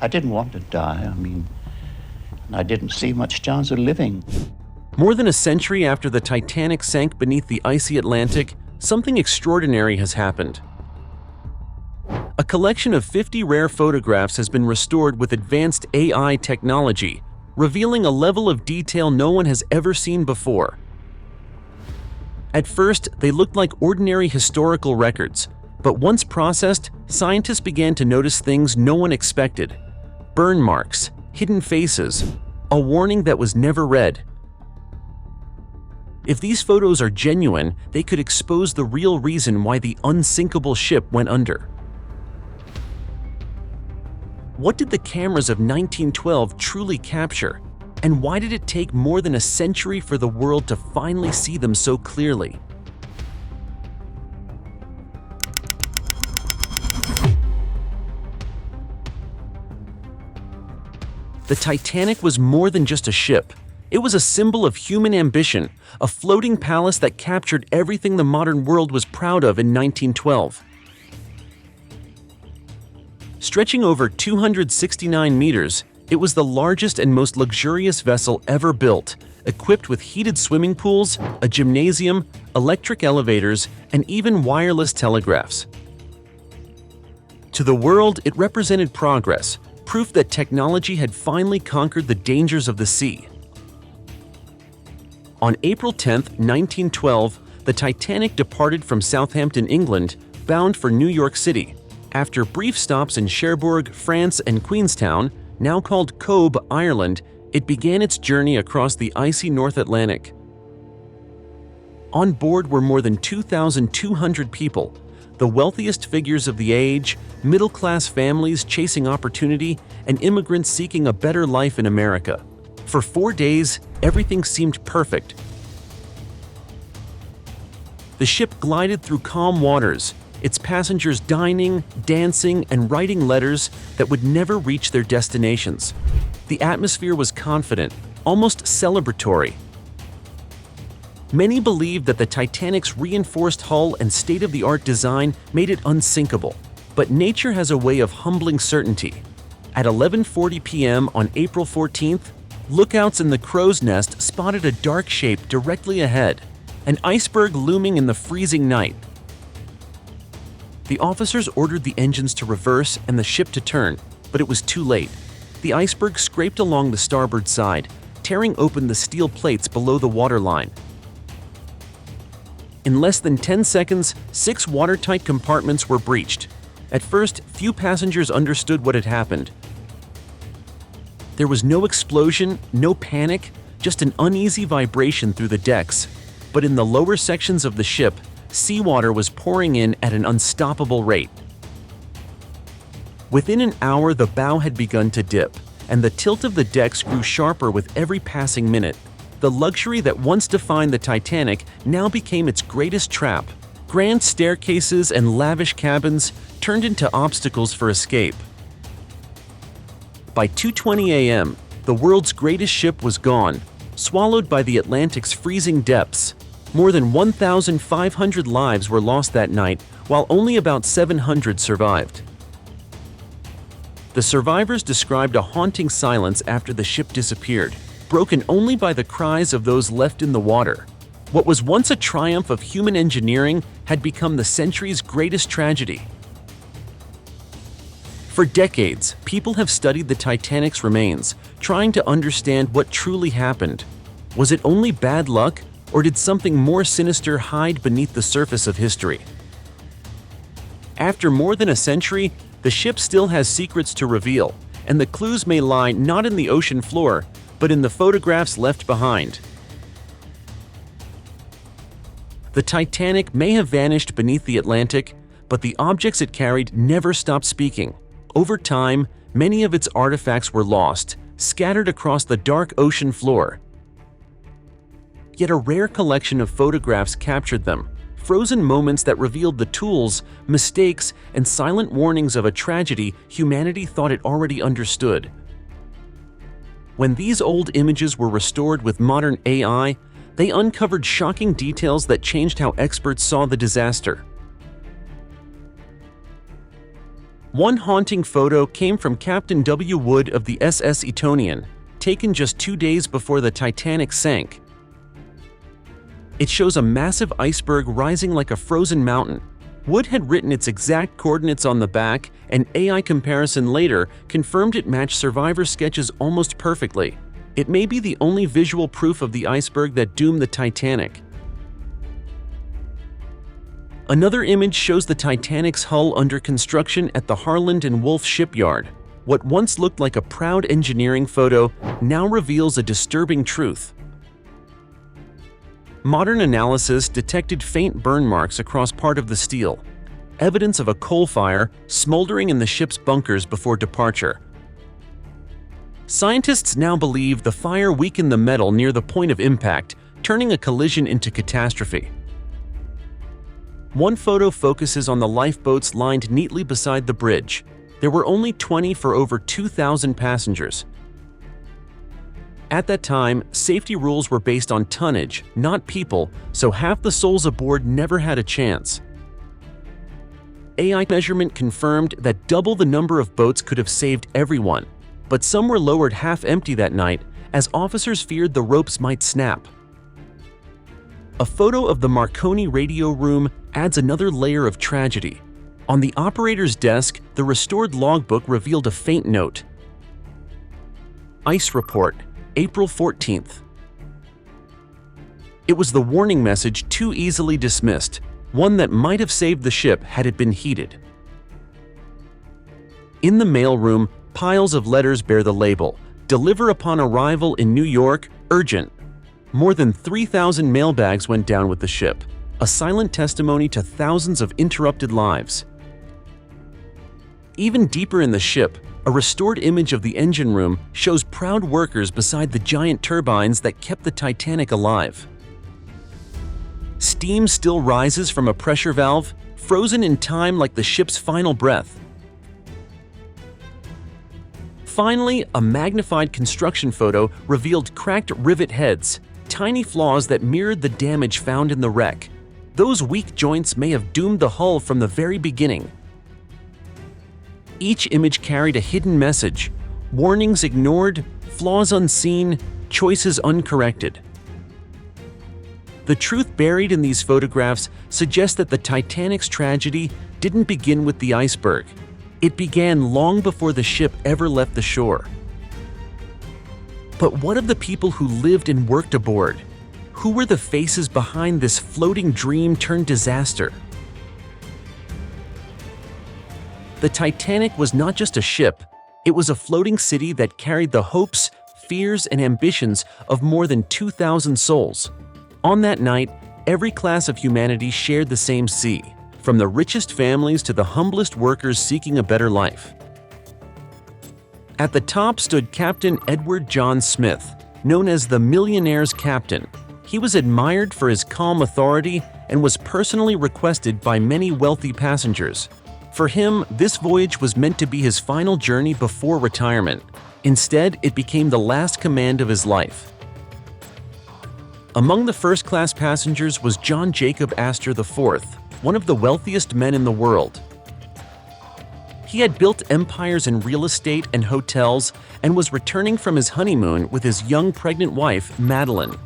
I didn't want to die. I didn't see much chance of living. More than a century after the Titanic sank beneath the icy Atlantic, something extraordinary has happened. A collection of 50 rare photographs has been restored with advanced AI technology, revealing a level of detail no one has ever seen before. At first, they looked like ordinary historical records, but once processed, scientists began to notice things no one expected: burn marks, hidden faces, a warning that was never read. If these photos are genuine, they could expose the real reason why the unsinkable ship went under. What did the cameras of 1912 truly capture? And why did it take more than a century for the world to finally see them so clearly? The Titanic was more than just a ship. It was a symbol of human ambition, a floating palace that captured everything the modern world was proud of in 1912. Stretching over 269 meters, it was the largest and most luxurious vessel ever built, equipped with heated swimming pools, a gymnasium, electric elevators, and even wireless telegraphs. To the world, it represented progress, proof that technology had finally conquered the dangers of the sea. On April 10, 1912, the Titanic departed from Southampton, England, bound for New York City. After brief stops in Cherbourg, France, and Queenstown, now called Cobh, Ireland, it began its journey across the icy North Atlantic. On board were more than 2,200 people, the wealthiest figures of the age, middle-class families chasing opportunity, and immigrants seeking a better life in America. For 4 days, everything seemed perfect. The ship glided through calm waters, its passengers dining, dancing, and writing letters that would never reach their destinations. The atmosphere was confident, almost celebratory. Many believed that the Titanic's reinforced hull and state-of-the-art design made it unsinkable. But nature has a way of humbling certainty. At 11:40 p.m. on April 14th, lookouts in the crow's nest spotted a dark shape directly ahead, an iceberg looming in the freezing night. The officers ordered the engines to reverse and the ship to turn, but it was too late. The iceberg scraped along the starboard side, tearing open the steel plates below the waterline. In less than 10 seconds, 6 watertight compartments were breached. At first, few passengers understood what had happened. There was no explosion, no panic, just an uneasy vibration through the decks. But in the lower sections of the ship, seawater was pouring in at an unstoppable rate. Within an hour, the bow had begun to dip, and the tilt of the decks grew sharper with every passing minute. The luxury that once defined the Titanic now became its greatest trap. Grand staircases and lavish cabins turned into obstacles for escape. By 2:20 a.m., the world's greatest ship was gone, swallowed by the Atlantic's freezing depths. More than 1,500 lives were lost that night, while only about 700 survived. The survivors described a haunting silence after the ship disappeared, broken only by the cries of those left in the water. What was once a triumph of human engineering had become the century's greatest tragedy. For decades, people have studied the Titanic's remains, trying to understand what truly happened. Was it only bad luck, or did something more sinister hide beneath the surface of history? After more than a century, the ship still has secrets to reveal, and the clues may lie not in the ocean floor, but in the photographs left behind. The Titanic may have vanished beneath the Atlantic, but the objects it carried never stopped speaking. Over time, many of its artifacts were lost, scattered across the dark ocean floor. Yet a rare collection of photographs captured them, frozen moments that revealed the tools, mistakes, and silent warnings of a tragedy humanity thought it already understood. When these old images were restored with modern AI, they uncovered shocking details that changed how experts saw the disaster. One haunting photo came from Captain W. Wood of the SS Etonian, taken just 2 days before the Titanic sank. It shows a massive iceberg rising like a frozen mountain. Wood had written its exact coordinates on the back, and AI comparison later confirmed it matched survivor sketches almost perfectly. It may be the only visual proof of the iceberg that doomed the Titanic. Another image shows the Titanic's hull under construction at the Harland and Wolff shipyard. What once looked like a proud engineering photo now reveals a disturbing truth. Modern analysis detected faint burn marks across part of the steel, evidence of a coal fire smoldering in the ship's bunkers before departure. Scientists now believe the fire weakened the metal near the point of impact, turning a collision into catastrophe. One photo focuses on the lifeboats lined neatly beside the bridge. There were only 20 for over 2,000 passengers. At that time, safety rules were based on tonnage, not people, so half the souls aboard never had a chance. AI measurement confirmed that double the number of boats could have saved everyone, but some were lowered half empty that night as officers feared the ropes might snap. A photo of the Marconi radio room adds another layer of tragedy. On the operator's desk, the restored logbook revealed a faint note. Ice report, April 14th. It was the warning message too easily dismissed, one that might have saved the ship had it been heeded. In the mailroom, piles of letters bear the label, "Deliver upon arrival in New York, urgent." More than 3,000 mailbags went down with the ship, a silent testimony to thousands of interrupted lives. Even deeper in the ship, a restored image of the engine room shows proud workers beside the giant turbines that kept the Titanic alive. Steam still rises from a pressure valve, frozen in time like the ship's final breath. Finally, a magnified construction photo revealed cracked rivet heads, tiny flaws that mirrored the damage found in the wreck. Those weak joints may have doomed the hull from the very beginning. Each image carried a hidden message: warnings ignored, flaws unseen, choices uncorrected. The truth buried in these photographs suggests that the Titanic's tragedy didn't begin with the iceberg. It began long before the ship ever left the shore. But what of the people who lived and worked aboard? Who were the faces behind this floating dream turned disaster? The Titanic was not just a ship, it was a floating city that carried the hopes, fears, and ambitions of more than 2,000 souls. On that night, every class of humanity shared the same sea, from the richest families to the humblest workers seeking a better life. At the top stood Captain Edward John Smith, known as the Millionaire's Captain. He was admired for his calm authority and was personally requested by many wealthy passengers. For him, this voyage was meant to be his final journey before retirement. Instead, it became the last command of his life. Among the first-class passengers was John Jacob Astor IV, one of the wealthiest men in the world. He had built empires in real estate and hotels and was returning from his honeymoon with his young pregnant wife, Madeline.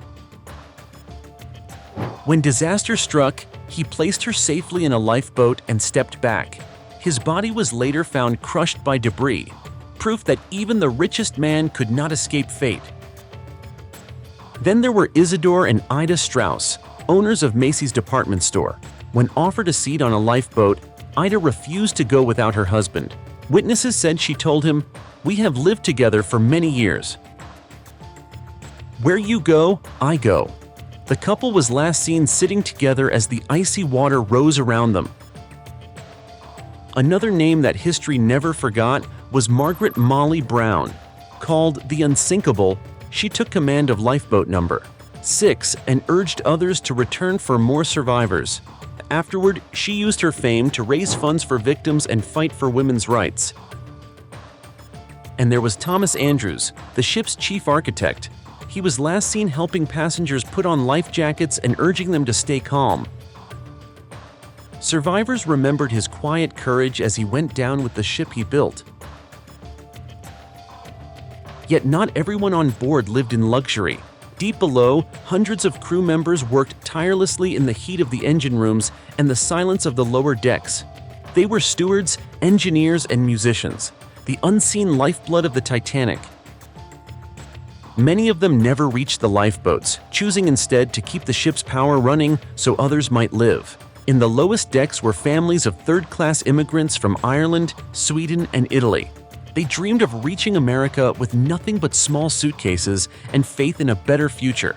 When disaster struck, he placed her safely in a lifeboat and stepped back. His body was later found crushed by debris, proof that even the richest man could not escape fate. Then there were Isidore and Ida Strauss, owners of Macy's department store. When offered a seat on a lifeboat, Ida refused to go without her husband. Witnesses said she told him, "We have lived together for many years. Where you go, I go." The couple was last seen sitting together as the icy water rose around them. Another name that history never forgot was Margaret Molly Brown. Called the Unsinkable, she took command of lifeboat number 6 and urged others to return for more survivors. Afterward, she used her fame to raise funds for victims and fight for women's rights. And there was Thomas Andrews, the ship's chief architect. He was last seen helping passengers put on life jackets and urging them to stay calm. Survivors remembered his quiet courage as he went down with the ship he built. Yet not everyone on board lived in luxury. Deep below, hundreds of crew members worked tirelessly in the heat of the engine rooms and the silence of the lower decks. They were stewards, engineers, and musicians, the unseen lifeblood of the Titanic. Many of them never reached the lifeboats, choosing instead to keep the ship's power running so others might live. In the lowest decks were families of third-class immigrants from Ireland, Sweden, and Italy. They dreamed of reaching America with nothing but small suitcases and faith in a better future.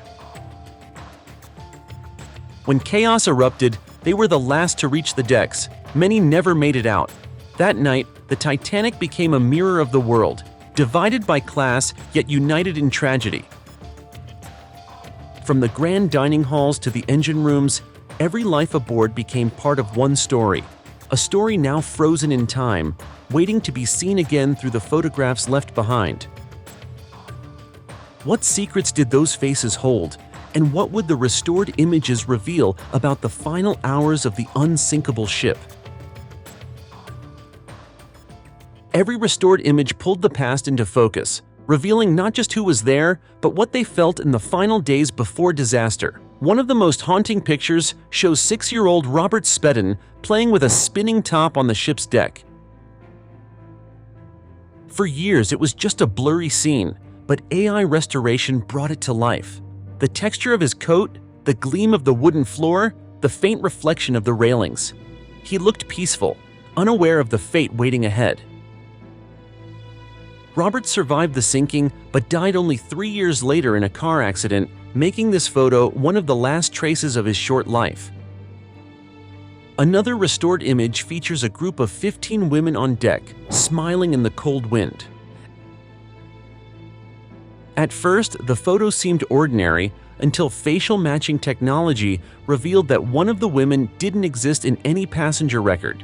When chaos erupted, they were the last to reach the decks. Many never made it out. That night, the Titanic became a mirror of the world, divided by class yet united in tragedy. From the grand dining halls to the engine rooms, every life aboard became part of one story, a story now frozen in time, waiting to be seen again through the photographs left behind. What secrets did those faces hold, and what would the restored images reveal about the final hours of the unsinkable ship? Every restored image pulled the past into focus, revealing not just who was there, but what they felt in the final days before disaster. One of the most haunting pictures shows 6-year-old Robert Spedden playing with a spinning top on the ship's deck. For years, it was just a blurry scene, but AI restoration brought it to life. The texture of his coat, the gleam of the wooden floor, the faint reflection of the railings. He looked peaceful, unaware of the fate waiting ahead. Robert survived the sinking, but died only 3 years later in a car accident, making this photo one of the last traces of his short life. Another restored image features a group of 15 women on deck, smiling in the cold wind. At first, the photo seemed ordinary until facial matching technology revealed that one of the women didn't exist in any passenger record.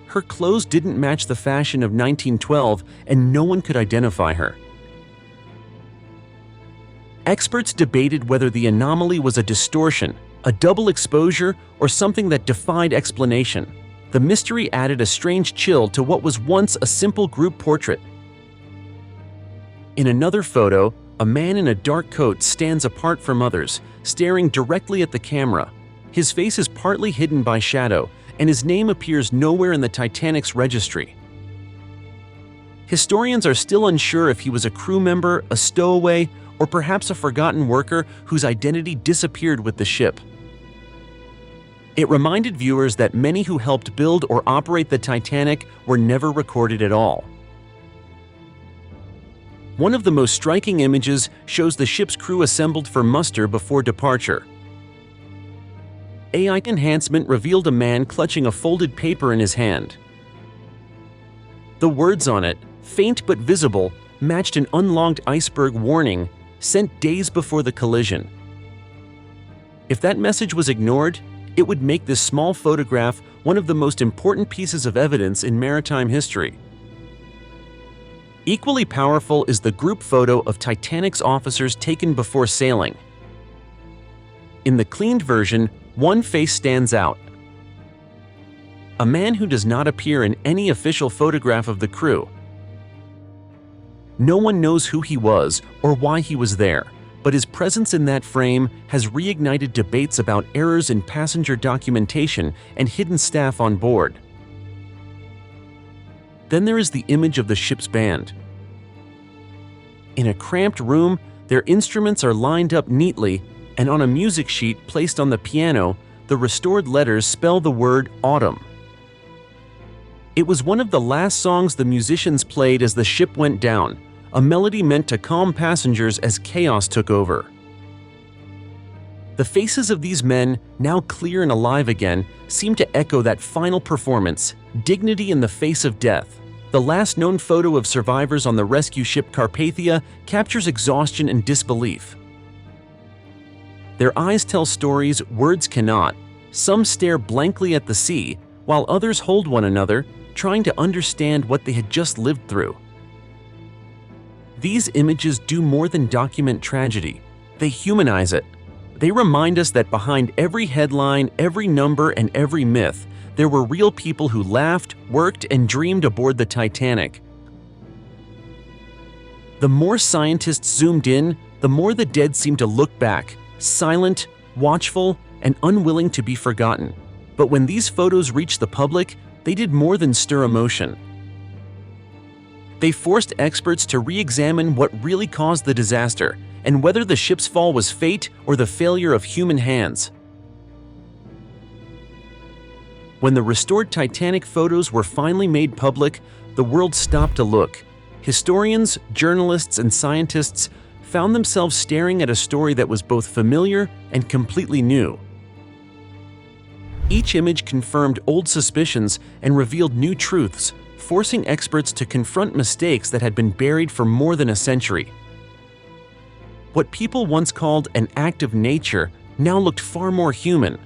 Her clothes didn't match the fashion of 1912, and no one could identify her. Experts debated whether the anomaly was a distortion, a double exposure, or something that defied explanation. The mystery added a strange chill to what was once a simple group portrait. In another photo, a man in a dark coat stands apart from others, staring directly at the camera. His face is partly hidden by shadow, and his name appears nowhere in the Titanic's registry. Historians are still unsure if he was a crew member, a stowaway, or perhaps a forgotten worker whose identity disappeared with the ship. It reminded viewers that many who helped build or operate the Titanic were never recorded at all. One of the most striking images shows the ship's crew assembled for muster before departure. AI enhancement revealed a man clutching a folded paper in his hand. The words on it, faint but visible, matched an unlogged iceberg warning sent days before the collision. If that message was ignored, it would make this small photograph one of the most important pieces of evidence in maritime history. Equally powerful is the group photo of Titanic's officers taken before sailing. In the cleaned version, one face stands out. A man who does not appear in any official photograph of the crew. No one knows who he was or why he was there, but his presence in that frame has reignited debates about errors in passenger documentation and hidden staff on board. Then there is the image of the ship's band. In a cramped room, their instruments are lined up neatly, and on a music sheet placed on the piano, the restored letters spell the word autumn. It was one of the last songs the musicians played as the ship went down, a melody meant to calm passengers as chaos took over. The faces of these men, now clear and alive again, seem to echo that final performance, dignity in the face of death. The last known photo of survivors on the rescue ship Carpathia captures exhaustion and disbelief. Their eyes tell stories words cannot. Some stare blankly at the sea, while others hold one another, trying to understand what they had just lived through. These images do more than document tragedy. They humanize it. They remind us that behind every headline, every number, and every myth, there were real people who laughed, worked, and dreamed aboard the Titanic. The more scientists zoomed in, the more the dead seemed to look back, silent, watchful, and unwilling to be forgotten. But when these photos reached the public, they did more than stir emotion. They forced experts to re-examine what really caused the disaster and whether the ship's fall was fate or the failure of human hands. When the restored Titanic photos were finally made public, the world stopped to look. Historians, journalists, and scientists found themselves staring at a story that was both familiar and completely new. Each image confirmed old suspicions and revealed new truths, forcing experts to confront mistakes that had been buried for more than a century. What people once called an act of nature now looked far more human.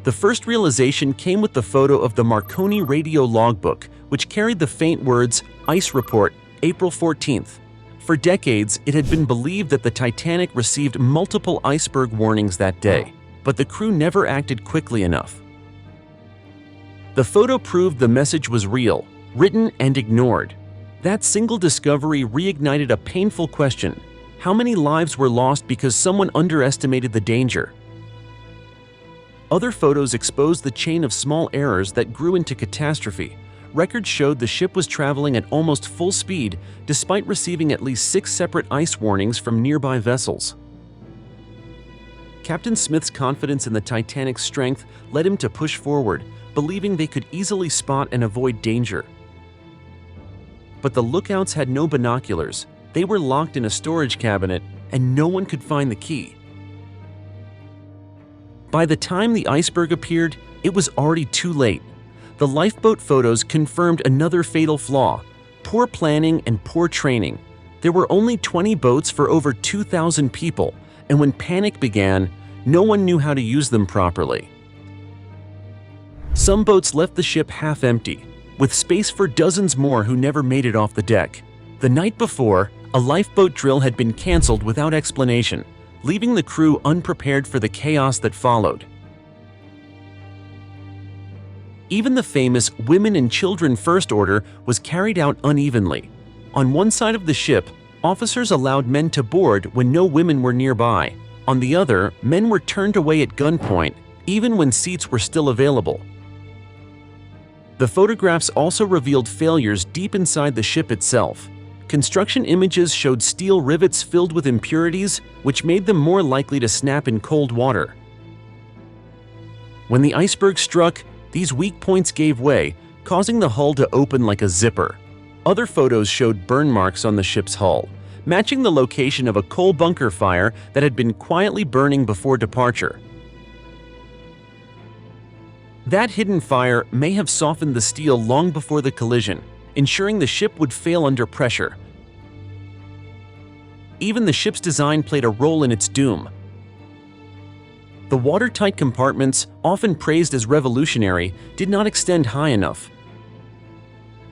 The first realization came with the photo of the Marconi radio logbook, which carried the faint words, "Ice Report, April 14th. For decades, it had been believed that the Titanic received multiple iceberg warnings that day, but the crew never acted quickly enough. The photo proved the message was real, written and ignored. That single discovery reignited a painful question: how many lives were lost because someone underestimated the danger? Other photos exposed the chain of small errors that grew into catastrophe. Records showed the ship was traveling at almost full speed despite receiving at least 6 separate ice warnings from nearby vessels. Captain Smith's confidence in the Titanic's strength led him to push forward, believing they could easily spot and avoid danger. But the lookouts had no binoculars. They were locked in a storage cabinet, and no one could find the key. By the time the iceberg appeared, it was already too late. The lifeboat photos confirmed another fatal flaw: poor planning and poor training. There were only 20 boats for over 2,000 people, and when panic began, no one knew how to use them properly. Some boats left the ship half empty, with space for dozens more who never made it off the deck. The night before, a lifeboat drill had been canceled without explanation, leaving the crew unprepared for the chaos that followed. Even the famous Women and Children First order was carried out unevenly. On one side of the ship, officers allowed men to board when no women were nearby. On the other, men were turned away at gunpoint, even when seats were still available. The photographs also revealed failures deep inside the ship itself. Construction images showed steel rivets filled with impurities, which made them more likely to snap in cold water. When the iceberg struck, these weak points gave way, causing the hull to open like a zipper. Other photos showed burn marks on the ship's hull, matching the location of a coal bunker fire that had been quietly burning before departure. That hidden fire may have softened the steel long before the collision, ensuring the ship would fail under pressure. Even the ship's design played a role in its doom. The watertight compartments, often praised as revolutionary, did not extend high enough.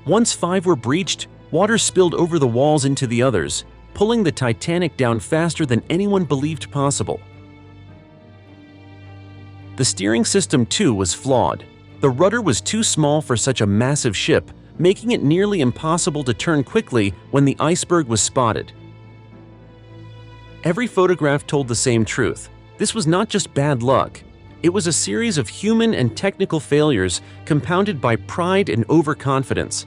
Once 5 were breached, water spilled over the walls into the others, pulling the Titanic down faster than anyone believed possible. The steering system, too, was flawed. The rudder was too small for such a massive ship, making it nearly impossible to turn quickly when the iceberg was spotted. Every photograph told the same truth. This was not just bad luck. It was a series of human and technical failures compounded by pride and overconfidence.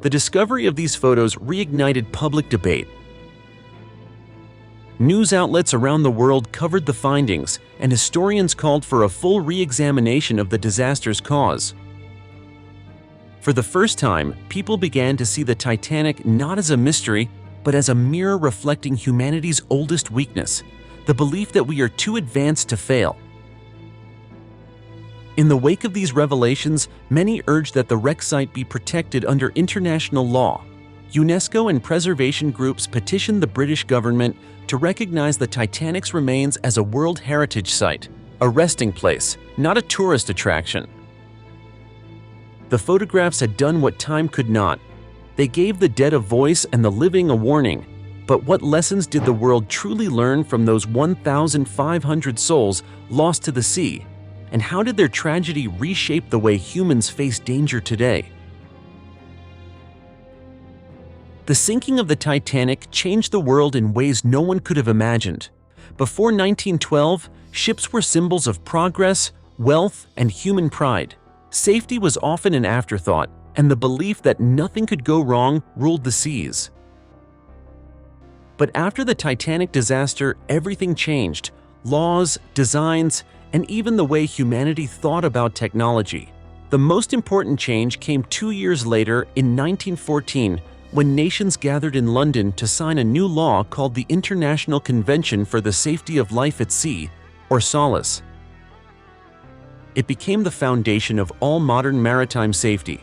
The discovery of these photos reignited public debate. News outlets around the world covered the findings, and historians called for a full re-examination of the disaster's cause. For the first time, people began to see the Titanic not as a mystery, but as a mirror reflecting humanity's oldest weakness: the belief that we are too advanced to fail. In the wake of these revelations, many urged that the wreck site be protected under international law. UNESCO and preservation groups petitioned the British government to recognize the Titanic's remains as a World Heritage Site, a resting place, not a tourist attraction. The photographs had done what time could not. They gave the dead a voice and the living a warning. But what lessons did the world truly learn from those 1,500 souls lost to the sea? And how did their tragedy reshape the way humans face danger today? The sinking of the Titanic changed the world in ways no one could have imagined. Before 1912, ships were symbols of progress, wealth, and human pride. Safety was often an afterthought, and the belief that nothing could go wrong ruled the seas. But after the Titanic disaster, everything changed. Laws, designs, and even the way humanity thought about technology. The most important change came 2 years later in 1914, when nations gathered in London to sign a new law called the International Convention for the Safety of Life at Sea, or SOLAS. It became the foundation of all modern maritime safety.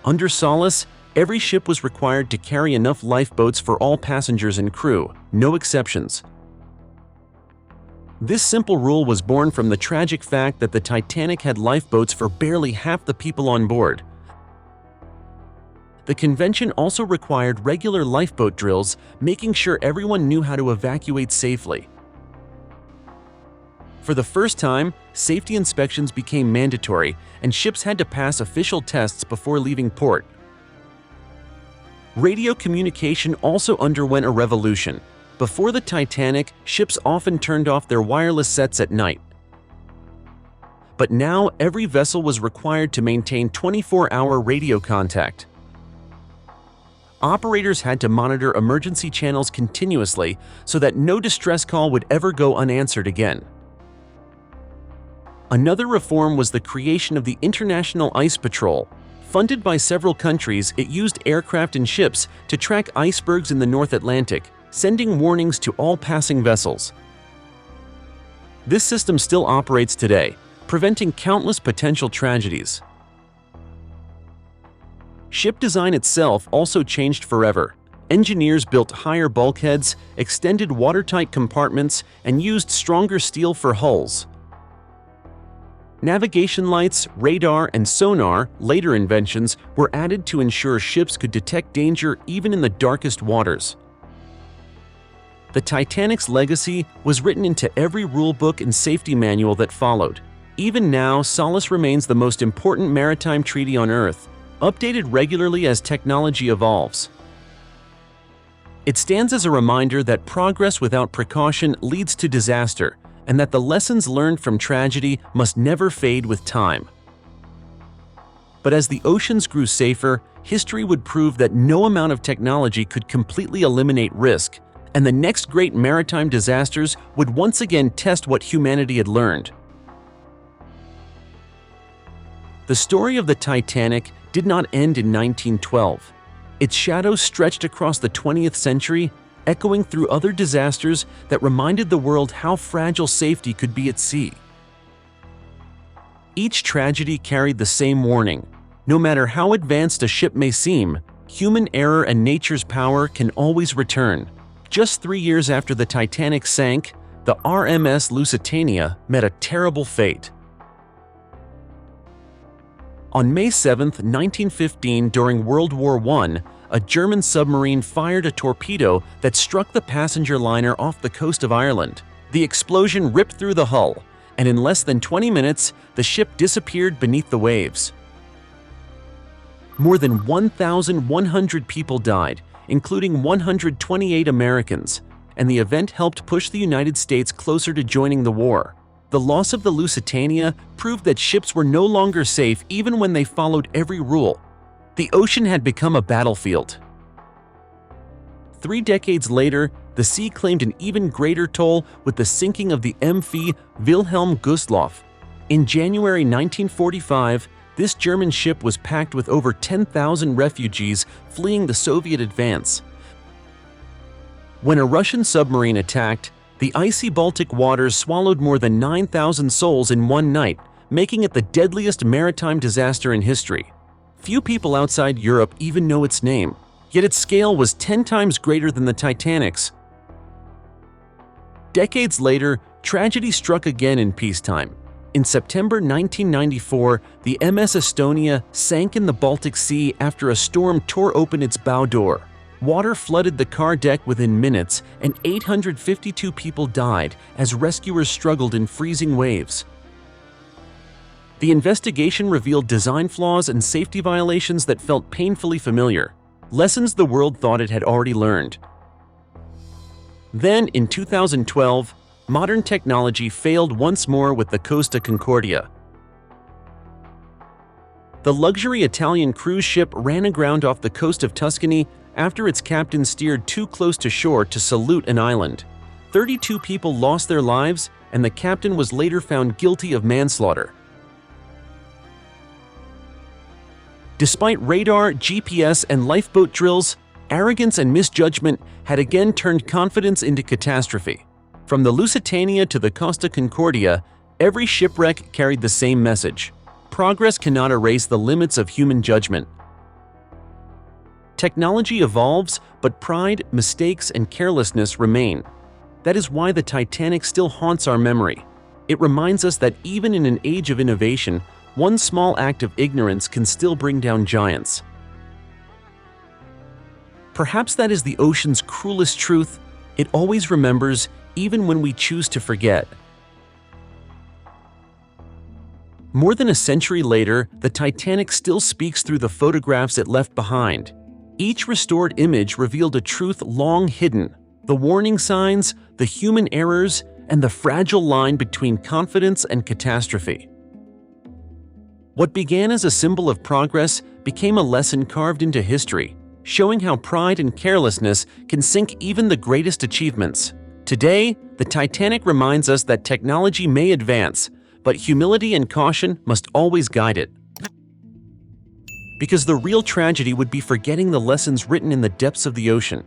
Under SOLAS, every ship was required to carry enough lifeboats for all passengers and crew, no exceptions. This simple rule was born from the tragic fact that the Titanic had lifeboats for barely half the people on board. The convention also required regular lifeboat drills, making sure everyone knew how to evacuate safely. For the first time, safety inspections became mandatory, and ships had to pass official tests before leaving port. Radio communication also underwent a revolution. Before the Titanic, ships often turned off their wireless sets at night. But now, every vessel was required to maintain 24-hour radio contact. Operators had to monitor emergency channels continuously so that no distress call would ever go unanswered again. Another reform was the creation of the International Ice Patrol. Funded by several countries, it used aircraft and ships to track icebergs in the North Atlantic, sending warnings to all passing vessels. This system still operates today, preventing countless potential tragedies. Ship design itself also changed forever. Engineers built higher bulkheads, extended watertight compartments, and used stronger steel for hulls. Navigation lights, radar, and sonar, later inventions, were added to ensure ships could detect danger even in the darkest waters. The Titanic's legacy was written into every rulebook and safety manual that followed. Even now, SOLAS remains the most important maritime treaty on Earth, updated regularly as technology evolves. It stands as a reminder that progress without precaution leads to disaster, and that the lessons learned from tragedy must never fade with time. But as the oceans grew safer, history would prove that no amount of technology could completely eliminate risk, and the next great maritime disasters would once again test what humanity had learned. The story of the Titanic did not end in 1912. Its shadow stretched across the 20th century, echoing through other disasters that reminded the world how fragile safety could be at sea. Each tragedy carried the same warning. No matter how advanced a ship may seem, human error and nature's power can always return. Just 3 years after the Titanic sank, the RMS Lusitania met a terrible fate. On May 7, 1915, during World War I, a German submarine fired a torpedo that struck the passenger liner off the coast of Ireland. The explosion ripped through the hull, and in less than 20 minutes, the ship disappeared beneath the waves. More than 1,100 people died, including 128 Americans, and the event helped push the United States closer to joining the war. The loss of the Lusitania proved that ships were no longer safe even when they followed every rule. The ocean had become a battlefield. 3 decades later, the sea claimed an even greater toll with the sinking of the MV Wilhelm Gustloff. In January 1945, this German ship was packed with over 10,000 refugees fleeing the Soviet advance. When a Russian submarine attacked, the icy Baltic waters swallowed more than 9,000 souls in one night, making it the deadliest maritime disaster in history. Few people outside Europe even know its name, yet its scale was 10 times greater than the Titanic's. Decades later, tragedy struck again in peacetime. In September 1994, the MS Estonia sank in the Baltic Sea after a storm tore open its bow door. Water flooded the car deck within minutes, and 852 people died as rescuers struggled in freezing waves. The investigation revealed design flaws and safety violations that felt painfully familiar, lessons the world thought it had already learned. Then, in 2012, modern technology failed once more with the Costa Concordia. The luxury Italian cruise ship ran aground off the coast of Tuscany after its captain steered too close to shore to salute an island. 32 people lost their lives, and the captain was later found guilty of manslaughter. Despite radar, GPS, and lifeboat drills, arrogance and misjudgment had again turned confidence into catastrophe. From the Lusitania to the Costa Concordia, every shipwreck carried the same message: progress cannot erase the limits of human judgment. Technology evolves, but pride, mistakes, and carelessness remain. That is why the Titanic still haunts our memory. It reminds us that even in an age of innovation, one small act of ignorance can still bring down giants. Perhaps that is the ocean's cruelest truth. It always remembers, even when we choose to forget. More than a century later, the Titanic still speaks through the photographs it left behind. Each restored image revealed a truth long hidden: the warning signs, the human errors, and the fragile line between confidence and catastrophe. What began as a symbol of progress became a lesson carved into history, showing how pride and carelessness can sink even the greatest achievements. Today, the Titanic reminds us that technology may advance, but humility and caution must always guide it. Because the real tragedy would be forgetting the lessons written in the depths of the ocean.